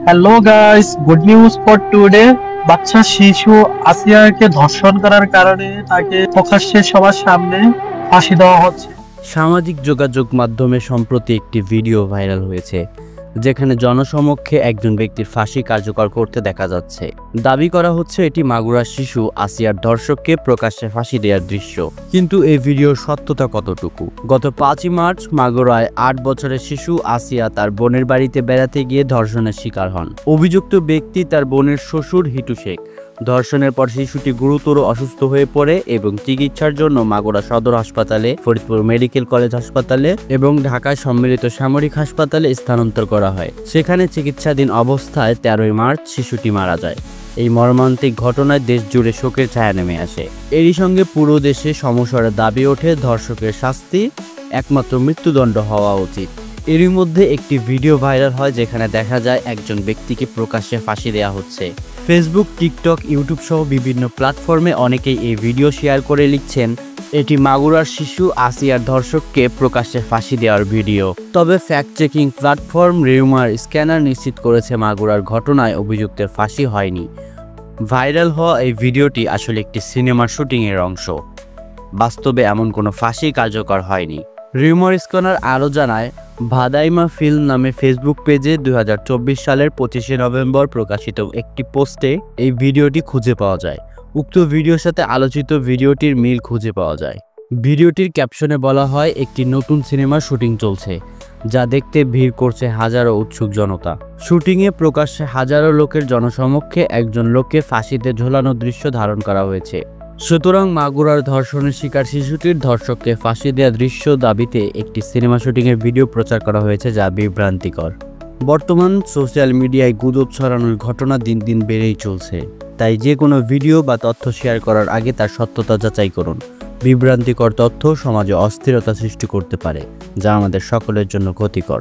Hello guys, good news for today. বাচ্চা শিশু আসিয়াকে ধর্ষণ করার কারণে তাকে প্রকাশ্যে সবার সামনে ফাঁসি দেওয়া হচ্ছে। সামাজিক যোগাযোগ মাধ্যমে সম্প্রতি একটি ভিডিও ভাইরাল হয়েছে, যেখানে জনসমক্ষে একজন ব্যক্তির ফাঁসি কার্যকর করতে দেখা যাচ্ছে। দাবি করা হচ্ছে এটি মাগুরার শিশু আসিয়ার ধর্ষককে প্রকাশ্যে ফাঁসি দেওয়ার দৃশ্য। কিন্তু এই ভিডিওর সত্যতা কতটুকু? গত 5ই মার্চ মাগুরায় 8 বছরের শিশু আসিয়া তার বোনের বাড়িতে বেড়াতে গিয়ে ধর্ষণের শিকার হন। অভিযুক্ত ব্যক্তি তার বোনের শ্বশুর হিটু শেখ। ধর্ষণের পর শিশুটি গুরুতর অসুস্থ হয়ে পড়ে এবং চিকিৎসার জন্য মাগুরা সদর হাসপাতালে, ফরিদপুর মেডিকেল কলেজ হাসপাতালে এবং ঢাকায় সম্মিলিত সামরিক হাসপাতালে স্থানান্তর করা হয়। সেখানে চিকিৎসাধীন অবস্থায় 13ই মার্চ শিশুটি মারা যায়। এই মর্মান্তিক ঘটনায় দেশ জুড়ে শোকের ছায়া নেমে আসে। এরই সঙ্গে পুরো দেশে সমস্যার দাবি ওঠে ধর্ষকের শাস্তি একমাত্র মৃত্যুদণ্ড হওয়া উচিত। এরই মধ্যে একটি ভিডিও ভাইরাল হয়, যেখানে দেখা যায় একজন ব্যক্তিকে প্রকাশ্যে ফাঁসি দেওয়া হচ্ছে। ফেসবুক, টিকটক, ইউটিউব সহ বিভিন্ন প্ল্যাটফর্মে অনেকেই এই ভিডিও শেয়ার করে লিখছেন এটি মাগুরার শিশু আসিয়ার ধর্ষককে প্রকাশ্যে ফাঁসি দেওয়ার ভিডিও। তবে fact checking platform rumour scanner নিশ্চিত করেছে মাগুরার ঘটনায় অভিযুক্তের ফাঁসি হয়নি। ভাইরাল হওয়া এই ভিডিওটি আসলে একটি সিনেমার শুটিংয়ের অংশ। বাস্তবে এমন কোনো ফাঁসি কার্যকর হয়নি। রিউমার স্ক্যানার আরও জানায়, ভাদাইমা ফিল্ম নামে ফেসবুক পেজে 2024 সালের 25শে নভেম্বর প্রকাশিত একটি পোস্টে এই ভিডিওটি খুঁজে পাওয়া যায়। উক্ত ভিডিওর সাথে আলোচিত ভিডিওটির মিল খুঁজে পাওয়া যায়। ভিডিওটির ক্যাপশনে বলা হয়, একটি নতুন সিনেমার শুটিং চলছে, যা দেখতে ভিড় করছে হাজারো উৎসুক জনতা। শুটিংয়ে প্রকাশ্যে হাজারো লোকের জনসমক্ষে একজন লোককে ফাঁসিতে ঝোলানোর দৃশ্য ধারণ করা হয়েছে। সুতরাং মাগুরার ধর্ষণের শিকার শিশুটির ধর্ষককে ফাঁসি দেওয়া দৃশ্য দাবিতে একটি সিনেমা শুটিংয়ের ভিডিও প্রচার করা হয়েছে, যা বিভ্রান্তিকর। বর্তমান সোশ্যাল মিডিয়ায় গুজব ছড়ানোর ঘটনা দিন দিন বেড়েই চলছে। তাই যে কোনো ভিডিও বা তথ্য শেয়ার করার আগে তার সত্যতা যাচাই করুন। বিভ্রান্তিকর তথ্য সমাজে অস্থিরতা সৃষ্টি করতে পারে, যা আমাদের সকলের জন্য ক্ষতিকর।